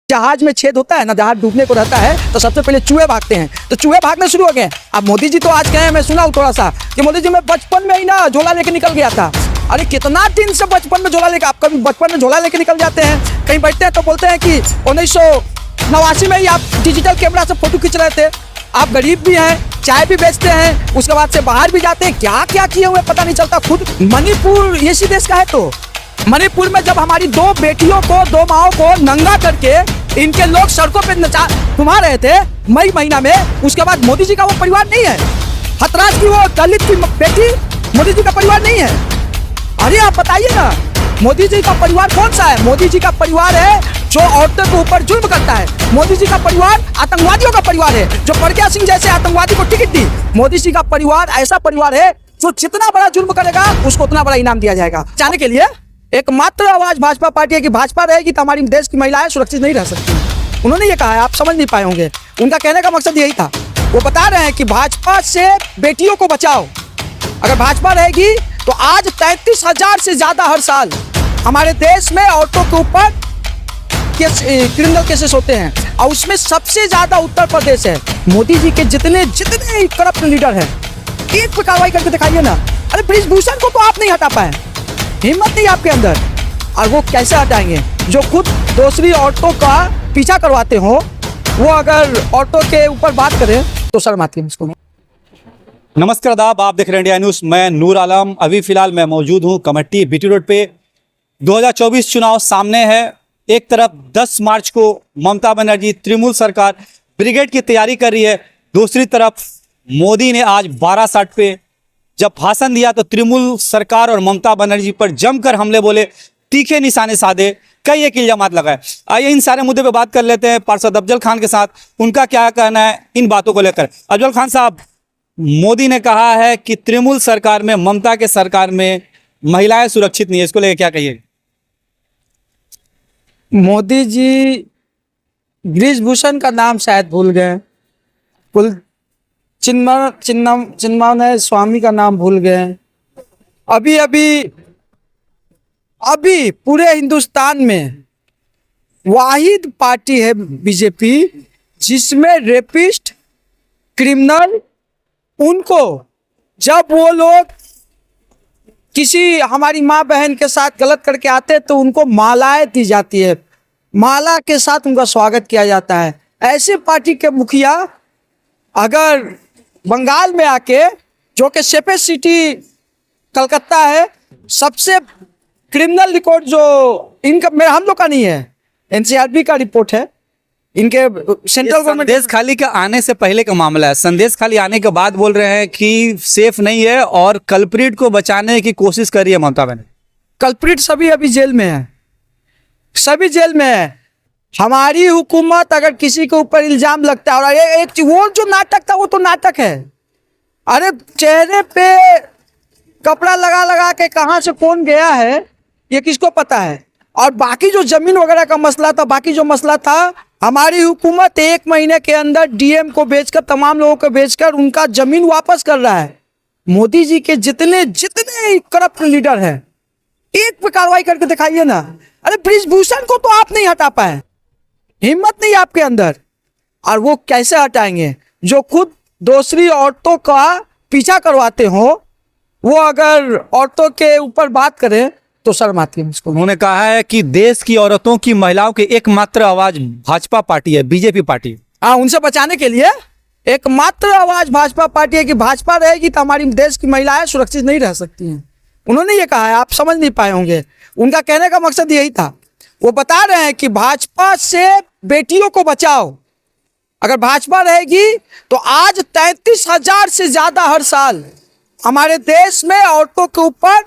जहाज में छेद होता है ना, जहाज डूबने को रहता है तो सबसे पहले चूहे भागते हैं, तो चूहे भागने शुरू हो गए। अब मोदी जी तो आज कहे, मैं सुना हूँ थोड़ा सा कि मोदी जी मैं बचपन में ही ना झोला लेके निकल गया था। अरे कितना दिन से बचपन में झोला लेके, आप कभी बचपन में झोला लेके निकल जाते हैं, कहीं बैठते हैं तो बोलते हैं कि 1989 में ही आप डिजिटल कैमरा से फोटो खींच रहे थे। आप गरीब भी हैं, चाय भी बेचते हैं, उसके बाद से बाहर भी जाते हैं, क्या क्या किए हुए पता नहीं चलता। खुद मणिपुर इसी देश का है, तो मणिपुर में जब हमारी दो बेटियों को, दो माओ को नंगा करके इनके लोग सड़कों पे घुमा रहे थे मई महीना में, उसके बाद मोदी जी का वो परिवार नहीं है। हथराज की वो दलित की बेटी मोदी जी का परिवार नहीं है। अरे आप बताइए ना, मोदी जी का परिवार कौन सा है? मोदी जी का परिवार है जो औरतों के ऊपर जुल्म करता है। मोदी जी का परिवार आतंकवादियों का परिवार है, जो प्रज्ञा सिंह जैसे आतंकवादी को टिकट दी। मोदी जी का परिवार ऐसा परिवार है जो जितना बड़ा जुल्म करेगा उसको उतना बड़ा इनाम दिया जाएगा। जाने के लिए एकमात्र आवाज भाजपा पार्टी है कि भाजपा रहेगी तो हमारी देश की महिलाएं सुरक्षित नहीं रह सकती। उन्होंने ये कहा है, आप समझ नहीं पाए होंगे, उनका कहने का मकसद यही था। वो बता रहे हैं कि भाजपा से बेटियों को बचाओ। अगर भाजपा रहेगी तो आज 33,000 से ज्यादा हर साल हमारे देश में औरतों के ऊपर क्रिमिनल केसेस होते हैं, और उसमें सबसे ज्यादा उत्तर प्रदेश है। मोदी जी के जितने करप्ट लीडर हैं, एक पे कार्रवाई करके दिखाइए ना। अरे ब्रिजभूषण को तो आप नहीं हटा पाए, हिम्मत नहीं आपके अंदर, और वो कैसे हटाएंगे जो खुद दूसरी औरतों का पीछा करवाते हो। वो अगर औरतों के ऊपर बात करें तो शर्म आती है मुझको। नमस्कार आदाब, आप देख रहे हैं इंडिया न्यूज़। मैं नूर आलम। अभी फिलहाल मैं मौजूद हूं कमेटी बीटी रोड पे। 2024 चुनाव सामने है। एक तरफ 10 मार्च को ममता बनर्जी तृणमूल सरकार ब्रिगेड की तैयारी कर रही है, दूसरी तरफ मोदी ने आज 12:60 पे जब भाषण दिया तो तृणमूल सरकार और ममता बनर्जी पर जमकर हमले बोले, तीखे निशाने साधे, कई एक इल्जामात लगाए। आइए इन सारे मुद्दे पे बात कर लेते हैं पार्षद अफजल खान के साथ, उनका क्या कहना है इन बातों को लेकर। अफजल खान साहब, मोदी ने कहा है कि तृणमूल सरकार में, ममता के सरकार में महिलाएं सुरक्षित नहीं है, इसको लेकर क्या कहिए? मोदी जी ब्रिजभूषण का नाम शायद भूल गए, कुल चिन्मय स्वामी का नाम भूल गए। अभी पूरे हिंदुस्तान में वाहिद पार्टी है बीजेपी जिसमें रेपिस्ट, क्रिमिनल, उनको जब वो लोग किसी हमारी माँ बहन के साथ गलत करके आते तो उनको मालाएं दी जाती है, माला के साथ उनका स्वागत किया जाता है। ऐसे पार्टी के मुखिया अगर बंगाल में आके, जो कि सेफेस्ट सिटी कलकत्ता है, सबसे क्रिमिनल रिकॉर्ड जो इनका, मेरा हम लोग का नहीं है, एनसीआरबी का रिपोर्ट है, इनके सेंट्रल गवर्नमेंट। संदेश खाली का आने से पहले का मामला है, संदेश खाली आने के बाद बोल रहे हैं कि सेफ नहीं है और कल्प्रिट को बचाने की कोशिश कर रही है ममता बनर्जी। कल्प्रिट सभी अभी जेल में है, सभी जेल में है। हमारी हुकूमत अगर किसी के ऊपर इल्जाम लगता है, और एक वो जो नाटक था वो तो नाटक है। अरे चेहरे पे कपड़ा लगा लगा के कहाँ से कौन गया है ये किसको पता है। और बाकी जो जमीन वगैरह का मसला था, बाकी जो मसला था, हमारी हुकूमत 1 महीने के अंदर डीएम को बेचकर, तमाम लोगों को बेचकर उनका जमीन वापस कर रहा है। मोदी जी के जितने करप्ट लीडर हैं, एक पे कार्रवाई करके दिखाइए ना। अरे ब्रिजभूषण को तो आप नहीं हटा पाए, हिम्मत नहीं आपके अंदर, और वो कैसे हटाएंगे जो खुद दूसरी औरतों का पीछा करवाते हो। वो अगर औरतों के ऊपर बात करें तो शर्म आती है मुझको। उन्होंने कहा है कि देश की औरतों की, महिलाओं की एकमात्र आवाज भाजपा पार्टी है, बीजेपी पार्टी। हाँ, उनसे बचाने के लिए एकमात्र आवाज भाजपा पार्टी है कि भाजपा रहेगी तो हमारी देश की महिलाएं सुरक्षित नहीं रह सकती हैं। उन्होंने ये कहा है, आप समझ नहीं पाए होंगे, उनका कहने का मकसद यही था। वो बता रहे हैं कि भाजपा से बेटियों को बचाओ। अगर भाजपा रहेगी तो आज 33,000 से ज्यादा हर साल हमारे देश में औरतों के ऊपर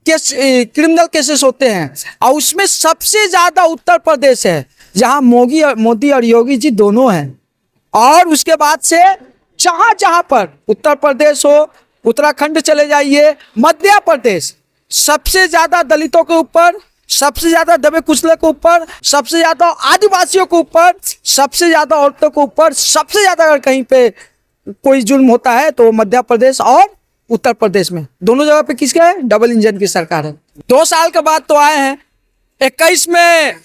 क्रिमिनल केसेस होते हैं, और उसमें सबसे ज्यादा उत्तर प्रदेश है, जहां मोदी और योगी जी दोनों हैं। और उसके बाद से जहां जहां पर उत्तर प्रदेश हो, उत्तराखंड चले जाइए, मध्य प्रदेश, सबसे ज्यादा दलितों के ऊपर, सबसे ज्यादा दबे कुचले के ऊपर, सबसे ज्यादा आदिवासियों के ऊपर, सबसे ज्यादा औरतों के ऊपर, सबसे ज्यादा अगर कहीं पे कोई जुल्म होता है तो मध्य प्रदेश और उत्तर प्रदेश में, दोनों जगह पे किसका है? डबल इंजन की सरकार है। 2 साल के बाद तो आए हैं, 21 में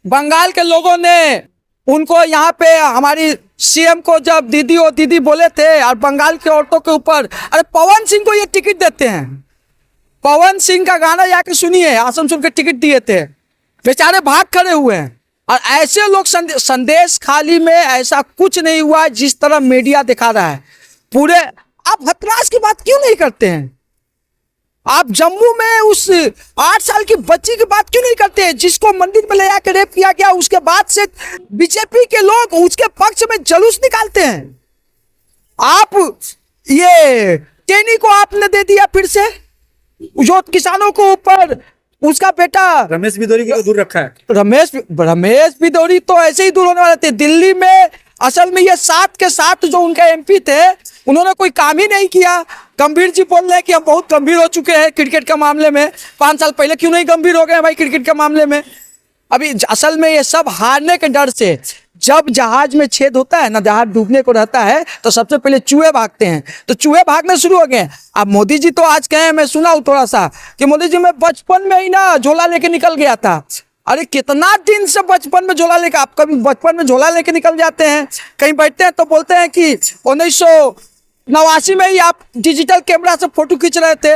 बंगाल के लोगों ने उनको यहाँ पे हमारी सीएम को जब दीदी और दीदी बोले थे और बंगाल की औरतों के ऊपर, अरे पवन सिंह को ये टिकट देते हैं। पवन सिंह का गाना जाके सुनिए, आसनसोल के टिकट दिए थे, बेचारे भाग खड़े हुए हैं। और ऐसे लोग संदेश खाली में ऐसा कुछ नहीं हुआ जिस तरह मीडिया दिखा रहा है पूरे। आप हथरास की बात क्यों नहीं करते हैं? आप जम्मू में उस 8 साल की बच्ची की बात क्यों नहीं करते हैं जिसको मंदिर में ले जाकर रेप किया गया? उसके बाद से बीजेपी के लोग उसके पक्ष में जुलूस निकालते हैं। आप ये टेनी को आपने दे दिया फिर से, जो किसानों को ऊपर उसका बेटा रमेश बिदोरी को दूर रखा है। रमेश बिदोरी तो ऐसे ही दूर होने वाले थे। दिल्ली में असल में ये 7 के 7 जो उनका एमपी थे उन्होंने कोई काम ही नहीं किया। गंभीर जी बोल रहे हैं कि हम बहुत गंभीर हो चुके हैं क्रिकेट के मामले में। 5 साल पहले क्यों नहीं गंभीर हो गए भाई क्रिकेट के मामले में? अभी असल में ये सब हारने के डर से, जब जहाज में छेद होता है ना, जहाज डूबने को रहता है तो सबसे पहले चूहे भागते हैं, तो चूहे भागने शुरू हो गए। अब मोदी जी तो आज कहे, मैं सुना हूँ थोड़ा सा कि मोदी जी मैं बचपन में ही ना झोला लेके निकल गया था। अरे कितना दिन से बचपन में झोला लेके, आप कभी बचपन में झोला लेके निकल जाते हैं, कहीं बैठते हैं तो बोलते हैं कि 1989 में ही आप डिजिटल कैमरा से फोटो खींच रहे थे।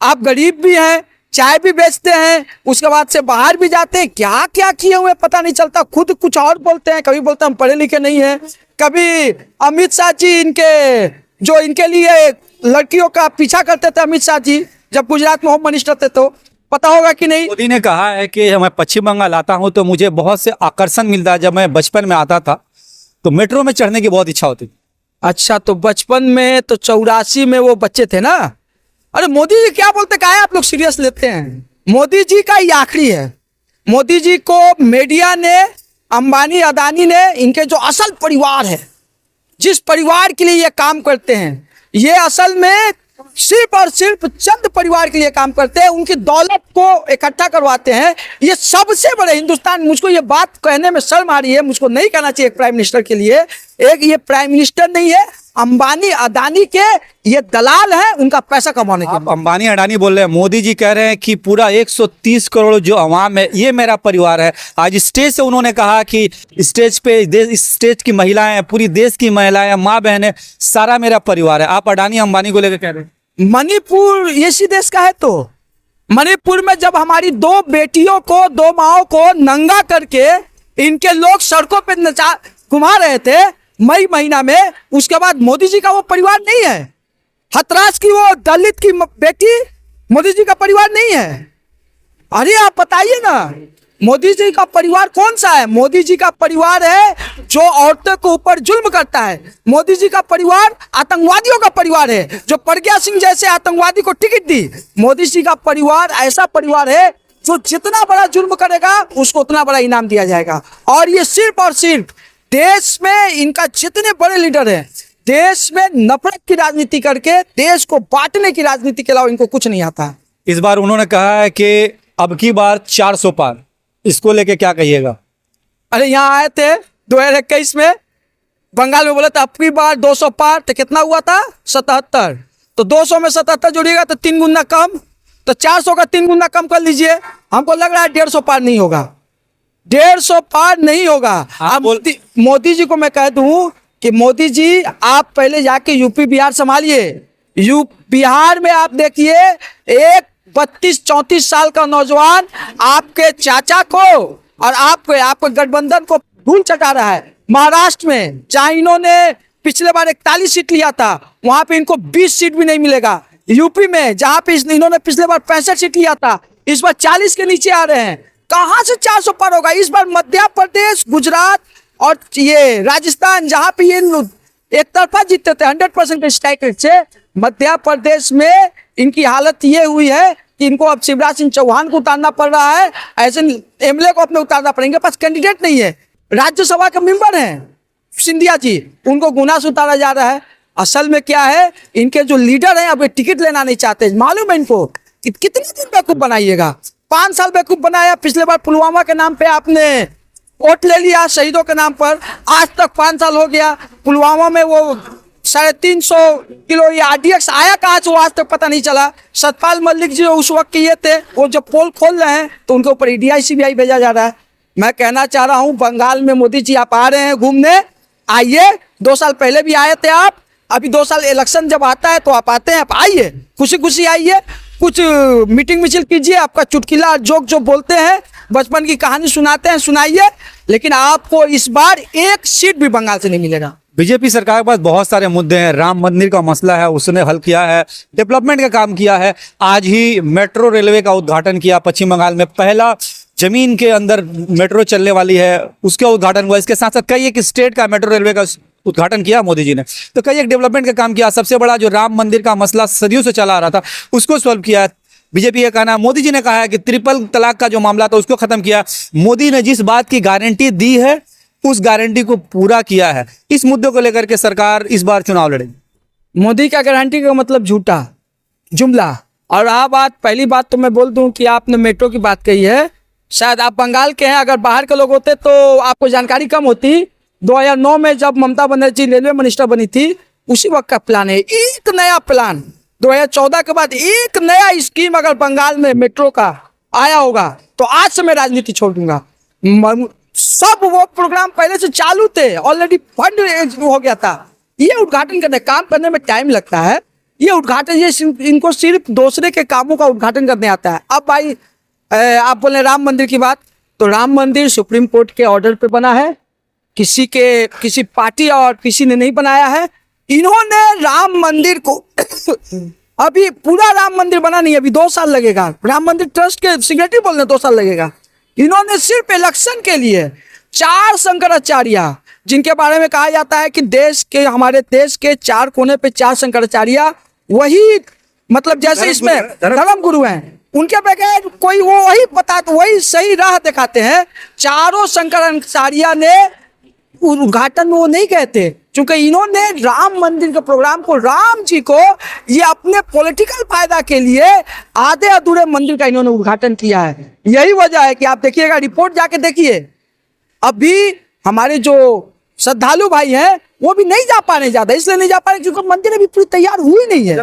आप गरीब भी हैं, चाय भी बेचते हैं, उसके बाद से बाहर भी जाते हैं, क्या क्या किए हुए पता नहीं चलता। खुद कुछ और बोलते हैं, कभी बोलते हैं हम पढ़े लिखे नहीं हैं। कभी अमित शाह जी इनके लिए लड़कियों का पीछा करते थे, अमित शाह जी जब गुजरात में होम मिनिस्टर थे, तो पता होगा कि नहीं। मोदी ने कहा है कि मैं पश्चिम बंगाल आता हूं तो मुझे बहुत से आकर्षण मिलता है। जब मैं बचपन में आता था तो मेट्रो में चढ़ने की बहुत इच्छा होती थी। अच्छा, तो बचपन में तो 84 में वो बच्चे थे ना। अरे मोदी जी क्या बोलते, क्या है आप लोग सीरियस लेते हैं? मोदी जी का ये आखिरी है। मोदी जी को मीडिया ने, अंबानी अदानी ने, इनके जो असल परिवार है, जिस परिवार के लिए ये काम करते हैं, ये असल में सिर्फ और सिर्फ चंद परिवार के लिए काम करते हैं, उनकी दौलत को इकट्ठा करवाते हैं। ये सबसे बड़े हिंदुस्तान, मुझको ये बात कहने में शर्म आ रही है, मुझको नहीं कहना चाहिए एक प्राइम मिनिस्टर के लिए। एक ये प्राइम मिनिस्टर नहीं है, अंबानी अदानी के ये दलाल हैं, उनका पैसा कमाने के। आप अंबानी अडानी बोल रहे हैं, मोदी जी कह रहे हैं कि पूरा 130 करोड़ जो अवाम है ये मेरा परिवार है। आज स्टेज से उन्होंने कहा कि स्टेज पे इस स्टेज की महिलाएं, पूरी देश की महिलाएं, माँ बहनें, सारा मेरा परिवार है। आप अडानी अंबानी को लेकर कह रहे हैं। मणिपुर इसी देश का है। तो मणिपुर में जब हमारी 2 बेटियों को, 2 माओं को नंगा करके इनके लोग सड़कों पे नचा घुमा रहे थे मई महीना में, उसके बाद मोदी जी का वो परिवार नहीं है। हथरास की वो दलित की बेटी मोदी जी का परिवार नहीं है। अरे आप बताइए ना, मोदी जी का परिवार कौन सा है? मोदी जी का परिवार है जो औरतों के ऊपर जुल्म करता है। मोदी जी का परिवार आतंकवादियों का परिवार है, जो प्रज्ञा सिंह जैसे आतंकवादी को टिकट दी। मोदी जी का परिवार ऐसा परिवार है जो जितना बड़ा जुल्म करेगा उसको उतना बड़ा इनाम दिया जाएगा। और ये सिर्फ और सिर्फ देश में इनका जितने बड़े लीडर हैं, देश में नफरत की राजनीति करके देश को बांटने की राजनीति के अलावा इनको कुछ नहीं आता। इस बार उन्होंने कहा है कि अब की बार 400 पार, इसको लेके क्या कहिएगा? अरे यहाँ आए थे 2021 में, बंगाल में बोले तो अब की बार 200 पार, तो कितना हुआ था? 77। तो 200 में 77 जोड़िएगा तो 3 गुना कम, तो 400 का 3 गुना कम कर लीजिए। हमको लग रहा है 150 पार नहीं होगा, 150 पार नहीं होगा। अब मोदी जी को मैं कह दूं कि मोदी जी आप पहले जाके यूपी बिहार संभालिए। बिहार में आप देखिए, एक 32-34 साल का नौजवान आपके चाचा को और आपके गठबंधन को धूल चटा रहा है। महाराष्ट्र में जहां इन्होंने पिछले बार 41 सीट लिया था, वहां पे इनको 20 सीट भी नहीं मिलेगा। यूपी में जहां पे इन्होंने पिछले बार 65 सीट लिया था, इस बार 40 के नीचे आ रहे हैं। कहां से 400 पार होगा? इस बार मध्य प्रदेश, गुजरात और ये राजस्थान, जहां पे ये एक तरफा जीतते थे 100% के स्ट्राइक रेट से, मध्य प्रदेश में इनकी हालत ये हुई है कि इनको अब शिवराज सिंह चौहान को उतारना पड़ रहा है। ऐसे एमएलए को अपने उतारना पड़ेंगे, पास कैंडिडेट नहीं है। राज्यसभा के मेंबर हैं सिंधिया जी, उनको गुना से उतारा जा रहा है। असल में क्या है, इनके जो लीडर हैं अब ये टिकट लेना नहीं चाहते। मालूम है इनको कितने दिन बेवकूफ बनाइएगा? 5 साल बेवकूफ बनाया। पिछले बार पुलवामा के नाम पे आपने वोट ले लिया, शहीदों के नाम पर। आज तक 5 साल हो गया। पुलवामा में वो 350 किलो ये RDX आया कहाँ से, वो आज तक पता नहीं चला। सतपाल मलिक जी उस वक्त के ये थे, वो जब पोल खोल रहे हैं तो उनके ऊपर EDI CBI भेजा जा रहा है। मैं कहना चाह रहा हूं बंगाल में मोदी जी आप आ रहे हैं घूमने, आइए। 2 साल पहले भी आए थे आप, अभी 2 साल इलेक्शन जब आता है तो आप आते हैं, आप आइए, खुशी खुशी आइए, कुछ मीटिंग मिचिल कीजिए, आपका चुटकिला जोक जो बोलते हैं, बचपन की कहानी सुनाते हैं, सुनाइए, लेकिन आपको इस बार एक सीट भी बंगाल से नहीं मिलेगा। बीजेपी सरकार के पास बहुत सारे मुद्दे हैं। राम मंदिर का मसला है, उसने हल किया है, डेवलपमेंट का काम किया है। आज ही मेट्रो रेलवे का उद्घाटन किया पश्चिम बंगाल में, पहला जमीन के अंदर मेट्रो चलने वाली है, उसका उद्घाटन हुआ। इसके साथ साथ कई एक स्टेट का मेट्रो रेलवे का उद्घाटन किया मोदी जी ने, तो कई एक डेवलपमेंट का काम किया। सबसे बड़ा जो राम मंदिर का मसला सदियों से चला आ रहा था उसको सॉल्व किया है। बीजेपी का कहना है, मोदी जी ने कहा है कि ट्रिपल तलाक का जो मामला था उसको खत्म किया। मोदी ने जिस बात की गारंटी दी है उस गारंटी को पूरा किया है। इस मुद्दे को लेकर के सरकार इस बार चुनाव लड़ेगी। मोदी का गारंटी का मतलब झूठा जुमला। और पहली बात तो मैं बोल दूं कि आपने मेट्रो की बात कही है, शायद आप बंगाल के हैं, अगर बाहर के लोग होते तो आपको जानकारी कम होती। 2009 में जब ममता बनर्जी रेलवे मिनिस्टर बनी थी उसी वक्त का प्लान है, एक नया प्लान। 2014 के बाद एक नया स्कीम अगर बंगाल में मेट्रो का आया होगा तो आज से मैं राजनीति छोड़ दूंगा। सब वो प्रोग्राम पहले से चालू थे, ऑलरेडी फंड हो गया था। ये उद्घाटन करने काम करने में टाइम लगता है, ये उद्घाटन ये इनको सिर्फ दूसरे के कामों का उद्घाटन करने आता है। अब भाई आप बोले राम मंदिर की बात, तो राम मंदिर सुप्रीम कोर्ट के ऑर्डर पे बना है, किसी पार्टी और किसी ने नहीं बनाया है। इन्होंने राम मंदिर को अभी पूरा राम मंदिर बना नहीं, अभी 2 साल लगेगा। राम मंदिर ट्रस्ट के सेक्रेटरी बोल रहे 2 साल लगेगा। इन्होंने सिर्फ इलेक्शन के लिए 4 शंकराचार्य, जिनके बारे में कहा जाता है कि हमारे देश के 4 कोने पे 4 शंकराचार्य, वही मतलब जैसे इसमें धर्म गुरु हैं, उनके बगैर कोई वो वही वही सही राह दिखाते हैं। चारों शंकराचार्य ने उद्घाटन में वो नहीं कहते, क्योंकि इन्होंने राम मंदिर के प्रोग्राम को, राम जी को ये अपने पॉलिटिकल फायदा के लिए आधे अधूरे मंदिर का इन्होंने उद्घाटन किया है। यही वजह है कि आप देखिएगा, रिपोर्ट जाके देखिए, अभी हमारे जो श्रद्धालु भाई हैं वो भी नहीं जा पा रहे, ज्यादा इसलिए नहीं जा पा रहे क्योंकि मंदिर अभी पूरी तैयार हुई नहीं है।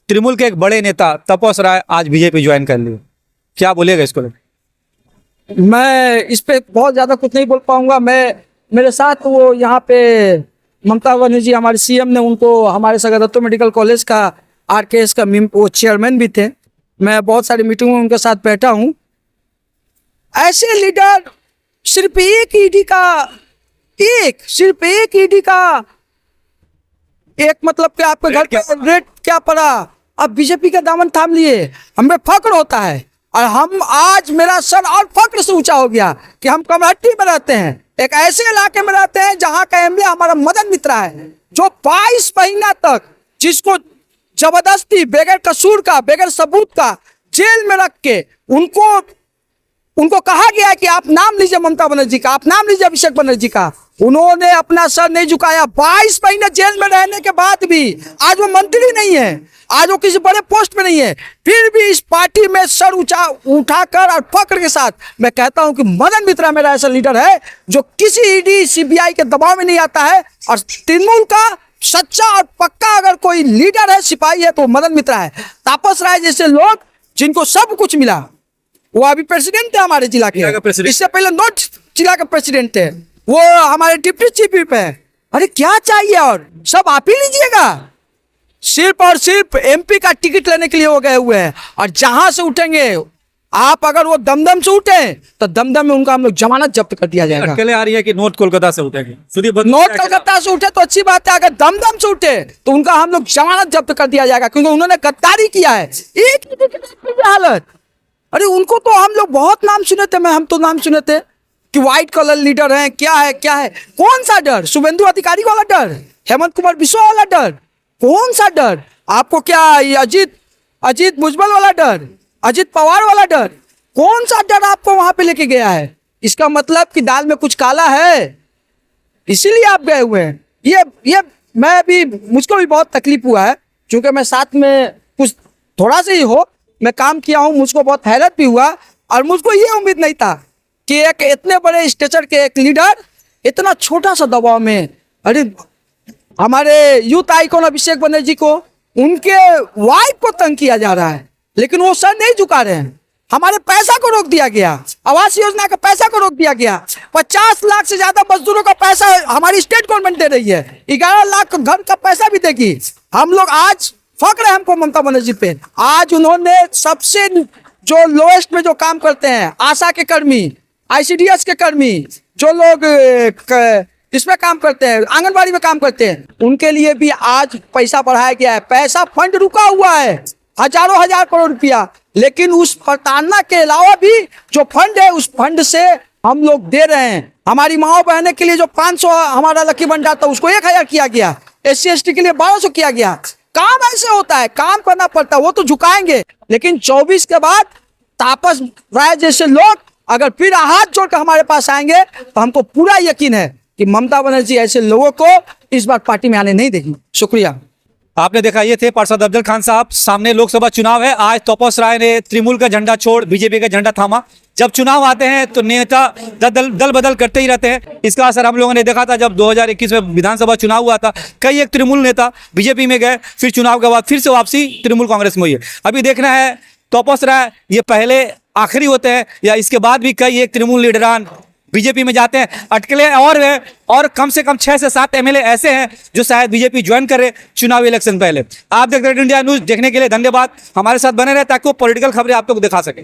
तृणमूल के एक बड़े नेता तपस राय आज बीजेपी ज्वाइन कर ली, क्या बोलेगा इसको लेकर? मैं इस पे बहुत ज्यादा कुछ नहीं बोल पाऊंगा। मेरे साथ वो यहाँ पे ममता बनर्जी हमारे सीएम ने उनको हमारे सगरदत्तो मेडिकल कॉलेज का आरकेएस का वो चेयरमैन भी थे। मैं बहुत सारी मीटिंगों में उनके साथ बैठा हूँ। ऐसे लीडर सिर्फ एक ईडी का एक मतलब कि आपके घर पे रेट क्या पड़ा, अब बीजेपी का दामन थाम लिए, हमें फक्र होता है। और हम आज मेरा सर और फक्र से ऊंचा हो गया कि हम कमरहट्टी में रहते हैं, एक ऐसे इलाके में रहते हैं जहां का एमएलए हमारा मदन मित्रा है, जो 22 महीना तक जिसको जबरदस्ती बगैर कसूर का, बगैर सबूत का जेल में रख के उनको कहा गया कि आप नाम लीजिए ममता बनर्जी का, आप नाम लीजिए अभिषेक बनर्जी का, उन्होंने अपना सर नहीं झुकाया। 22 महीने जेल में रहने के बाद भी आज वो मंत्री नहीं है, आज वो किसी बड़े पोस्ट पे नहीं है, फिर भी इस पार्टी में सर उठाकर और फक्र के साथ मैं कहता हूं कि मदन मित्रा मेरा ऐसा लीडर है जो किसी ईडी सीबीआई के दबाव में नहीं आता है। और तृणमूल का सच्चा और पक्का अगर कोई लीडर है, सिपाही है, तो मदन मित्रा है। तापस राय जैसे लोग जिनको सब कुछ मिला, वो अभी प्रेसिडेंट है हमारे जिला के, इससे पहले नॉर्थ जिला का प्रेसिडेंट थे, वो हमारे डिप्टी चीफ व्हिप है। अरे क्या चाहिए और सब आप ही लीजिएगा। सिर्फ और सिर्फ एमपी का टिकट लेने के लिए हो गए हुए हैं। और जहां से उठेंगे आप, अगर वो दमदम से उठे तो दमदम में उनका हम लोग जमानत जब्त कर दिया जाएगा। अकेले आ रही है कि नॉर्थ कोलकाता से उठेंगे? नॉर्थ कोलकाता से उठे तो अच्छी बात है, अगर दमदम से उठे तो उनका हम लोग जमानत जब्त कर दिया जाएगा, क्योंकि उन्होंने गद्दारी किया है। एक हालत, अरे उनको तो हम लोग बहुत नाम सुने थे, हम तो नाम सुने थे कि व्हाइट कलर लीडर हैं, क्या है, कौन सा डर? शुभेंदु अधिकारी वाला डर, हेमंत कुमार बिश्वा वाला डर, कौन सा डर आपको? क्या अजीत भुजबल वाला डर, अजीत पवार वाला डर, कौन सा डर आपको वहां पे लेके गया है? इसका मतलब कि दाल में कुछ काला है, इसीलिए आप गए हुए हैं। ये मैं भी, मुझको भी बहुत तकलीफ हुआ है, क्योंकि मैं साथ में कुछ थोड़ा सा ही हो मैं काम किया हूँ, मुझको बहुत हैरत भी हुआ। और मुझको ये उम्मीद नहीं था कि एक इतने बड़े स्टेचर के एक लीडर इतना छोटा सा दबाव में, अरे हमारे यूथ आइकॉन अभिषेक बनर्जी को, उनके वाइफ को तंग किया जा रहा है, लेकिन वो सर नहीं झुका रहे हैं। हमारे पैसा को रोक दिया गया, आवास योजना का पैसा को रोक दिया गया। 50 लाख से ज्यादा मजदूरों का पैसा हमारी स्टेट गवर्नमेंट दे रही है, 11 लाख घर का पैसा भी देगी। हम लोग आज फक्र है हमको ममता बनर्जी पे। आज उन्होंने सबसे जो लोएस्ट में जो काम करते हैं, आशा के कर्मी, ICDS के कर्मी, जो लोग इसमें काम करते हैं, आंगनबाड़ी में काम करते हैं, उनके लिए भी आज पैसा बढ़ाया गया है। पैसा फंड रुका हुआ है, हजारों हजार करोड़ रुपया, लेकिन उस प्रताड़ना के अलावा भी जो फंड है, उस फंड से हम लोग दे रहे हैं। हमारी माओ बहने के लिए जो 500 हमारा लकी भंडार था, उसको 1000 किया गया। SC ST के लिए 1200 किया गया। काम ऐसे होता है, काम करना पड़ता है। वो तो झुकाएंगे, लेकिन 24 के बाद तापस राय जैसे लोग अगर फिर हाथ जोड़कर हमारे पास आएंगे, तो हमको पूरा यकीन है कि ममता बनर्जी ऐसे लोगों को इस बार पार्टी में आने नहीं देगी। शुक्रिया। आपने देखा, ये थे पार्षद अफजल खान साहब। सामने लोकसभा चुनाव है। आज तपस राय ने तृणमूल का झंडा छोड़ बीजेपी का झंडा थामा। जब चुनाव आते हैं तो नेता दल बदल करते ही रहते हैं। इसका असर हम लोगों ने देखा था जब 2021 में विधानसभा चुनाव हुआ था। कई एक तृणमूल नेता बीजेपी में गए, फिर चुनाव के बाद फिर से वापसी तृणमूल कांग्रेस में हुई है। अभी देखना है तपस राय ये पहले आखिरी होते हैं या इसके बाद भी कई एक तृणमूल लीडरान बीजेपी में जाते हैं। अटकले और कम से कम 6 से 7 MLA ऐसे हैं जो शायद बीजेपी ज्वाइन करे चुनावी इलेक्शन पहले। आप देख रहे हैं इंडिया न्यूज। देखने के लिए धन्यवाद। हमारे साथ बने रहे ताकि वो पॉलिटिकल खबरें आप लोग दिखा सकें।